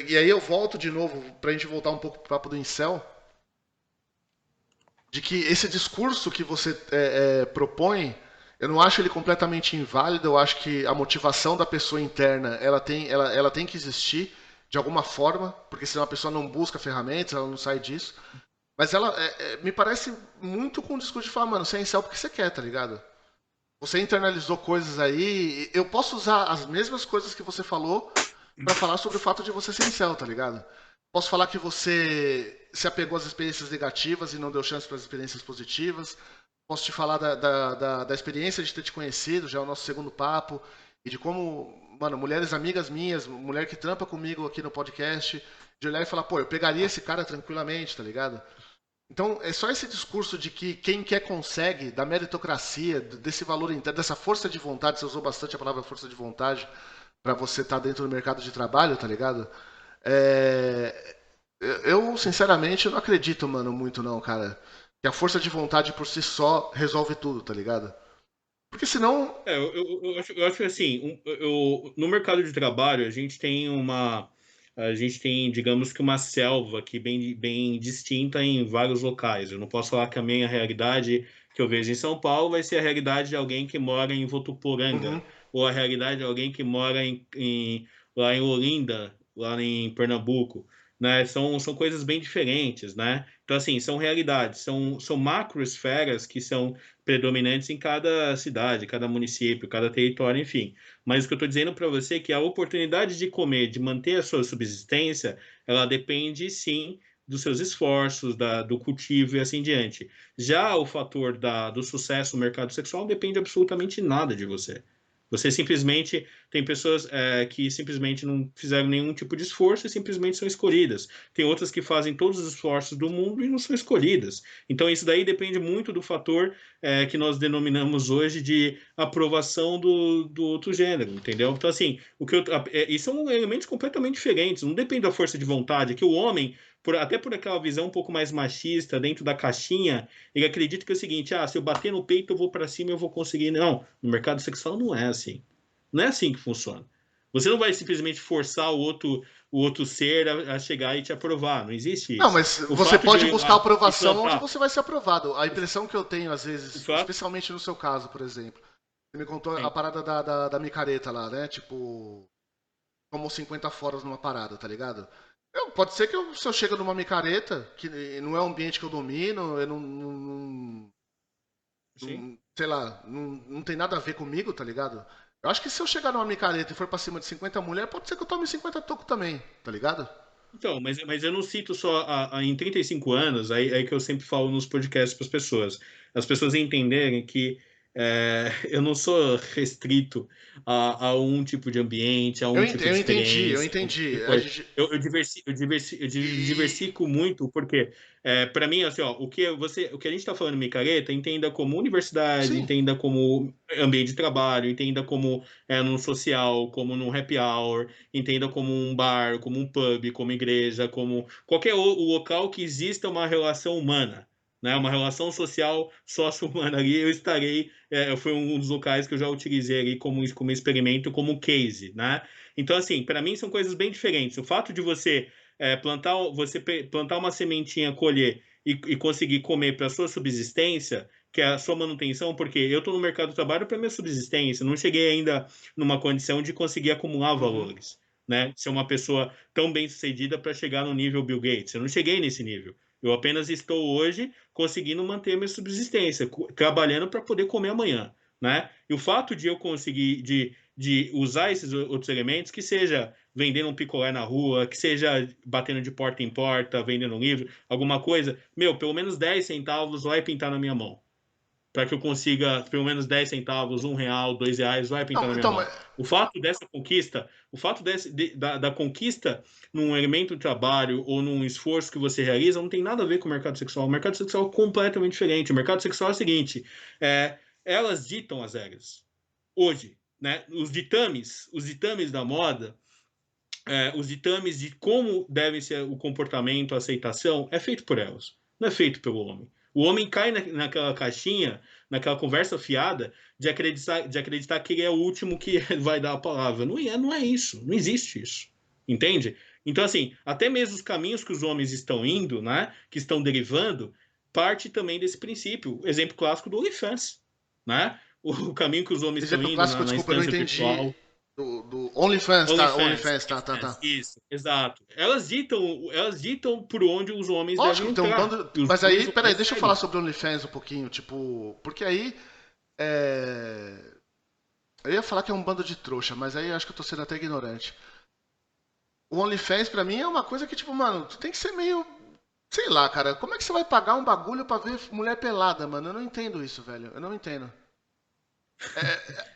e aí eu volto de novo, pra gente voltar um pouco pro papo do incel, de que esse discurso que você propõe, eu não acho ele completamente inválido, eu acho que a motivação da pessoa interna, ela tem que existir de alguma forma, porque senão a pessoa não busca ferramentas, ela não sai disso. Mas ela me parece muito com o discurso de falar, mano, você é incel porque você quer, tá ligado? Você internalizou coisas aí. Eu posso usar as mesmas coisas que você falou pra falar sobre o fato de você ser incel, tá ligado? Posso falar que você se apegou às experiências negativas e não deu chance para as experiências positivas. Posso te falar da experiência de ter te conhecido, já é o nosso segundo papo, e de como, mano, mulheres amigas minhas, mulher que trampa comigo aqui no podcast, de olhar e falar, pô, eu pegaria esse cara tranquilamente, tá ligado? Então, é só esse discurso de que quem quer consegue, da meritocracia, desse valor interno, dessa força de vontade, você usou bastante a palavra força de vontade para você estar dentro do mercado de trabalho, tá ligado? É, eu, sinceramente, não acredito, mano, muito não, cara. Que a força de vontade por si só resolve tudo, tá ligado? Porque senão. Eu acho que assim, no mercado de trabalho, a gente tem, digamos que uma selva aqui bem distinta em vários locais. Eu não posso falar que a minha realidade que eu vejo em São Paulo vai ser a realidade de alguém que mora em Uhum. Votuporanga, ou a realidade de alguém que mora lá em Olinda, lá em Pernambuco, né? São coisas bem diferentes, né? Então, assim, são realidades, são macroesferas que são predominantes em cada cidade, cada município, cada território, enfim. Mas o que eu estou dizendo para você é que a oportunidade de comer, de manter a sua subsistência, ela depende sim dos seus esforços, do cultivo e assim diante. Já o fator do sucesso no mercado sexual depende absolutamente nada de você. Você simplesmente tem pessoas que simplesmente não fizeram nenhum tipo de esforço e simplesmente são escolhidas. Tem outras que fazem todos os esforços do mundo e não são escolhidas. Então isso daí depende muito do fator que nós denominamos hoje de aprovação do outro gênero, entendeu? Então, assim, e são elementos completamente diferentes, não depende da força de vontade, que o homem, até por aquela visão um pouco mais machista, dentro da caixinha, ele acredita que é o seguinte, se eu bater no peito, eu vou para cima e eu vou conseguir. Não, no mercado sexual não é assim. Não é assim que funciona. Você não vai simplesmente forçar o outro ser a chegar e te aprovar. Não existe Não, isso. mas O você fato de pode eu ir buscar lá e aprovação onde plantar, você vai ser aprovado. A o, impressão que eu tenho, às o vezes, fato. especialmente no seu caso, por exemplo. Você me contou a Sim. parada da micareta lá, né? Tipo, tomou 50 foras numa parada, tá ligado? Pode ser que se eu chego numa micareta, que não é um ambiente que eu domino, eu Sim. sei lá, não tem nada a ver comigo, tá ligado? Eu acho que se eu chegar numa micareta e for pra cima de 50 mulheres, pode ser que eu tome 50 toco também, tá ligado? Então, mas eu não cito só em 35 anos, aí que eu sempre falo nos podcasts para as pessoas. As pessoas entenderem que eu não sou restrito a um tipo de ambiente, a um tipo Eu de entendi, eu experiência, a um tipo entendi. de coisa. Eu diversifico muito, porque para mim, assim, ó, o que a gente está falando micareta, entenda como universidade, Sim. entenda como ambiente de trabalho, entenda como no social, como no happy hour, entenda como um bar, como um pub, como igreja, como qualquer o local que exista uma relação humana, né? Uma relação social sócio-humana ali, eu estarei. Foi um dos locais que eu já utilizei ali como experimento, como case, né? Então, assim, para mim são coisas bem diferentes. O fato de plantar uma sementinha, colher e conseguir comer para sua subsistência, que é a sua manutenção, porque eu estou no mercado de trabalho para minha subsistência, não cheguei ainda numa condição de conseguir acumular Uhum. valores, né? Ser uma pessoa tão bem sucedida para chegar no nível Bill Gates. Eu não cheguei nesse nível. Eu apenas estou hoje conseguindo manter minha subsistência, trabalhando para poder comer amanhã, né? E o fato de eu conseguir de usar esses outros elementos, que seja vendendo um picolé na rua, que seja batendo de porta em porta, vendendo um livro, alguma coisa, meu, pelo menos 10 centavos vai pintar na minha mão para que eu consiga pelo menos 10 centavos, R$ 1, R$ 2, vai pintar Não, na minha então, mão. O fato dessa conquista, o fato da conquista num elemento de trabalho ou num esforço que você realiza não tem nada a ver com o mercado sexual. O mercado sexual é completamente diferente. O mercado sexual é o seguinte: elas ditam as regras. Hoje, né? Os ditames da moda, os ditames de como deve ser o comportamento, a aceitação, é feito por elas, não é feito pelo homem. O homem cai naquela caixinha, naquela conversa fiada, de acreditar que ele é o último que vai dar a palavra. Não é isso, não existe isso. Entende? Então, assim, até mesmo os caminhos que os homens estão indo, né, que estão derivando, parte também desse princípio. Exemplo clássico do OnlyFans, né? O caminho que os homens estão Exemplo indo clássico, na desculpa, eu não instância entendi. virtual. Do OnlyFans, tá? OnlyFans, OnlyFans, tá. isso, exato. Elas ditam por onde os homens devem Lógico, tem um entrar. bando. E os Mas homens aí, vão lá peraí, e deixa eu falar seguem. sobre OnlyFans um pouquinho, tipo. Porque aí. É... Eu ia falar que é um bando de trouxa, mas aí eu acho que eu tô sendo até ignorante. O OnlyFans pra mim é uma coisa que, tipo, mano, tu tem que ser meio. Sei lá, cara. Como é que você vai pagar um bagulho pra ver mulher pelada, mano? Eu não entendo isso, velho. Eu não entendo.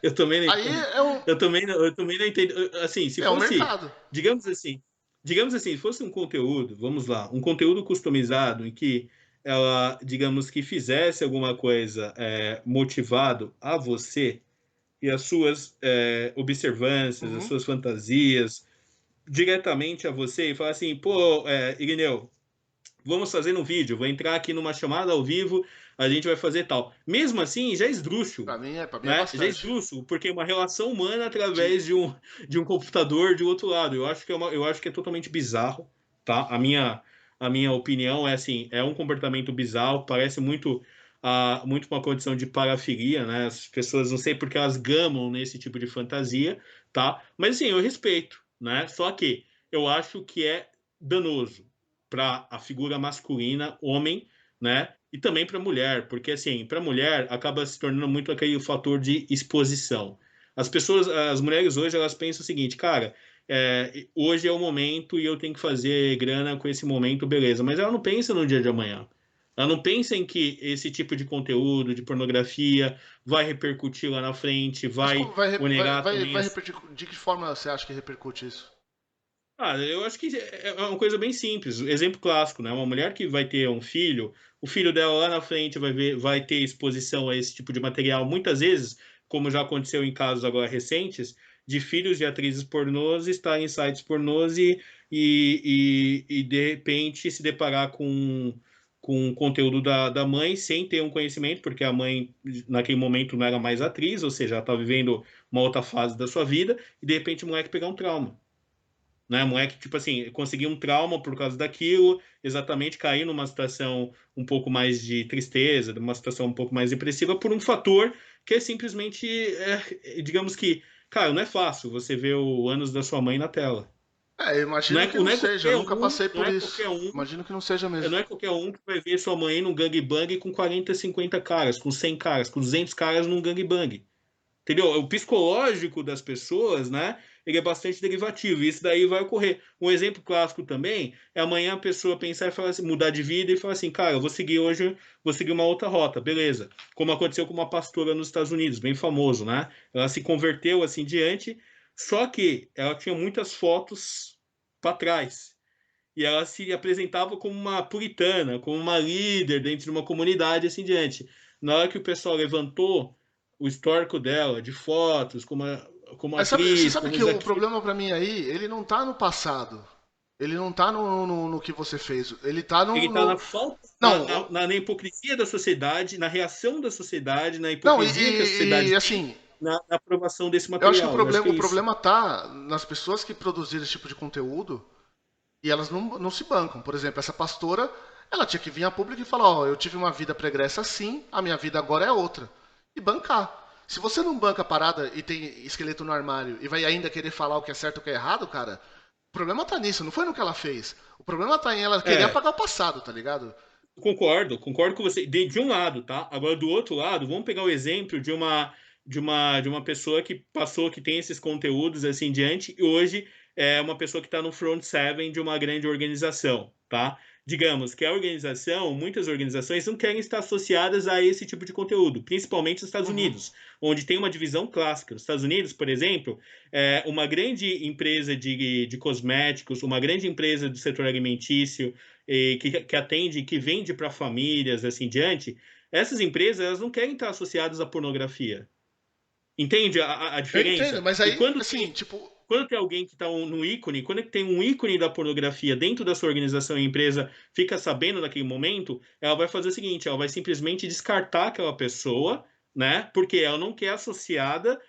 Eu também não Aí entendo. é um, Eu também não entendo. Assim, se é um fosse, mercado. digamos assim, digamos assim, se fosse um conteúdo, vamos lá, um conteúdo customizado em que ela, digamos que fizesse alguma coisa motivado a você e as suas observâncias, as Uhum. suas fantasias, diretamente a você e falar assim, pô, Irineu, vamos fazer um vídeo, vou entrar aqui numa chamada ao vivo, a gente vai fazer tal. Mesmo assim, já é esdrúxulo, Pra mim é né? Já é bastante. esdrúxulo, porque é uma relação humana De, através de um computador de outro lado. Eu acho que é totalmente bizarro, tá? A minha opinião é assim, é um comportamento bizarro, parece muito uma condição de parafilia, né? As pessoas não sei porque elas gamam nesse tipo de fantasia, tá? Mas assim, eu respeito, né? Só que eu acho que é danoso para a figura masculina, homem, né? E também para a mulher, porque assim, para a mulher acaba se tornando muito aquele fator de exposição. As mulheres hoje, elas pensam o seguinte, cara, hoje é o momento e eu tenho que fazer grana com esse momento, beleza. Mas ela não pensa no dia de amanhã. Ela não pensa em que esse tipo de conteúdo, de pornografia, vai repercutir lá na frente, mas vai como onerar também vai repercutir? De que forma você acha que repercute isso? eu acho que é uma coisa bem simples. Exemplo clássico, né? Uma mulher que vai ter um filho, o filho dela lá na frente vai ter exposição a esse tipo de material, muitas vezes, como já aconteceu em casos agora recentes, de filhos de atrizes pornôs estarem em sites pornôs e de repente se deparar com o conteúdo da mãe sem ter um conhecimento, porque a mãe naquele momento não era mais atriz, ou seja, ela está vivendo uma outra fase da sua vida, e de repente o moleque pegar um trauma, né? Moleque, tipo assim, conseguiu um trauma por causa daquilo, exatamente cair numa situação um pouco mais de tristeza, numa situação um pouco mais depressiva, por um fator que é simplesmente, digamos que, cara, não é fácil você ver o ânus da sua mãe na tela. É, eu Não imagino é, que não não é seja, eu qualquer nunca um, passei não por é isso. qualquer um, Imagino que não seja mesmo. não é qualquer um que vai ver sua mãe num gangbang com 40, 50 caras, com 100 caras, com 200 caras num gangbang. Entendeu? O psicológico das pessoas, né? Ele é bastante derivativo. E isso daí vai ocorrer. Um exemplo clássico também é amanhã a pessoa pensar e falar assim, mudar de vida e falar assim, cara, eu vou seguir hoje, vou seguir uma outra rota, beleza. Como aconteceu com uma pastora nos Estados Unidos, bem famoso, né? Ela se converteu assim diante, só que ela tinha muitas fotos para trás. E ela se apresentava como uma puritana, como uma líder dentro de uma comunidade assim diante. Na hora que o pessoal levantou o histórico dela, de fotos, como Mas você atriz, sabe como que isso o aqui, problema pra mim aí, ele não tá no passado. Ele não tá no que você fez. Ele tá ele está na no. falta, Não, o- na hipocrisia da sociedade, na reação da sociedade, na não, hipocrisia que a sociedade tem, assim, na aprovação desse eu acho que material. Eu acho que é o isso. problema tá nas pessoas que produziram esse tipo de conteúdo e elas não se bancam. Por exemplo, essa pastora, ela tinha que vir a público e falar, ó, eu tive uma vida pregressa assim, a minha vida agora é outra. E bancar. Se você não banca a parada e tem esqueleto no armário e vai ainda querer falar o que é certo e o que é errado, cara, o problema tá nisso, não foi no que ela fez. O problema tá em ela querer É, apagar o passado, tá ligado? concordo com você. De um lado, tá? Agora, do outro lado, vamos pegar o exemplo de uma pessoa que passou, que tem esses conteúdos assim diante, e hoje é uma pessoa que está no front seven de uma grande organização, tá? Digamos que a organização, muitas organizações não querem estar associadas a esse tipo de conteúdo, principalmente os Estados Uhum. Unidos, onde tem uma divisão clássica. Os Estados Unidos, por exemplo, é uma grande empresa de cosméticos, uma grande empresa do setor alimentício, que atende, que vende para famílias, assim diante, essas empresas elas não querem estar associadas à pornografia. Entende a Eu entendo, diferença? mas E aí, quando assim, tem, tipo, quando tem alguém que está no ícone, quando tem um ícone da pornografia dentro da sua organização e empresa fica sabendo naquele momento, ela vai fazer o seguinte, ela vai simplesmente descartar aquela pessoa, né? Porque ela não quer associada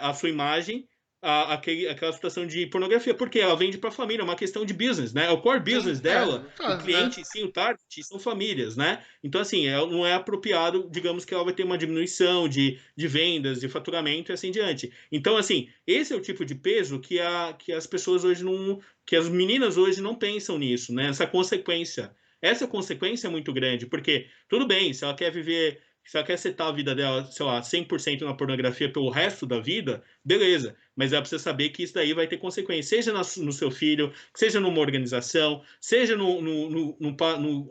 à sua imagem aquela situação de pornografia, porque ela vende para a família, é uma questão de business, né? O core business Sim, dela, o tá, né? cliente, sim, o target, são famílias, né? Então, assim, não é apropriado, digamos que ela vai ter uma diminuição de vendas, de faturamento e assim diante. Então, assim, esse é o tipo de peso que as pessoas hoje não, que as meninas hoje não pensam nisso, né? Essa consequência. Essa consequência é muito grande, porque tudo bem, se ela quer viver, se ela quer setar a vida dela, sei lá, 100% na pornografia pelo resto da vida, beleza. Mas ela precisa saber que isso daí vai ter consequência, seja no seu filho, seja numa organização, seja no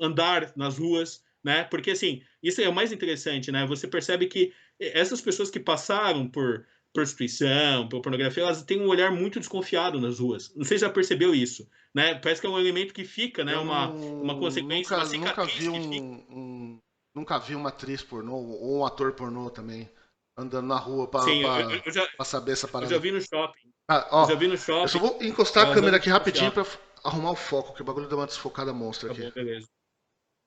andar nas ruas, né? Porque, assim, isso é o mais interessante, né? Você percebe que essas pessoas que passaram por prostituição, por pornografia, elas têm um olhar muito desconfiado nas ruas. Não sei se já percebeu isso, né? Parece que é um elemento que fica, né? Eu Uma consequência, uma nunca cicatriz vi que fica. nunca vi uma atriz pornô ou um ator pornô também andando na rua Sim, pra saber essa eu já parada. vi no shopping. Ah, Eu já ó, vi no eu só shopping, vou encostar a elas câmera andam aqui rapidinho desconfiadas. pra arrumar o foco, que o bagulho deu uma desfocada monstra Tá aqui. bom, beleza.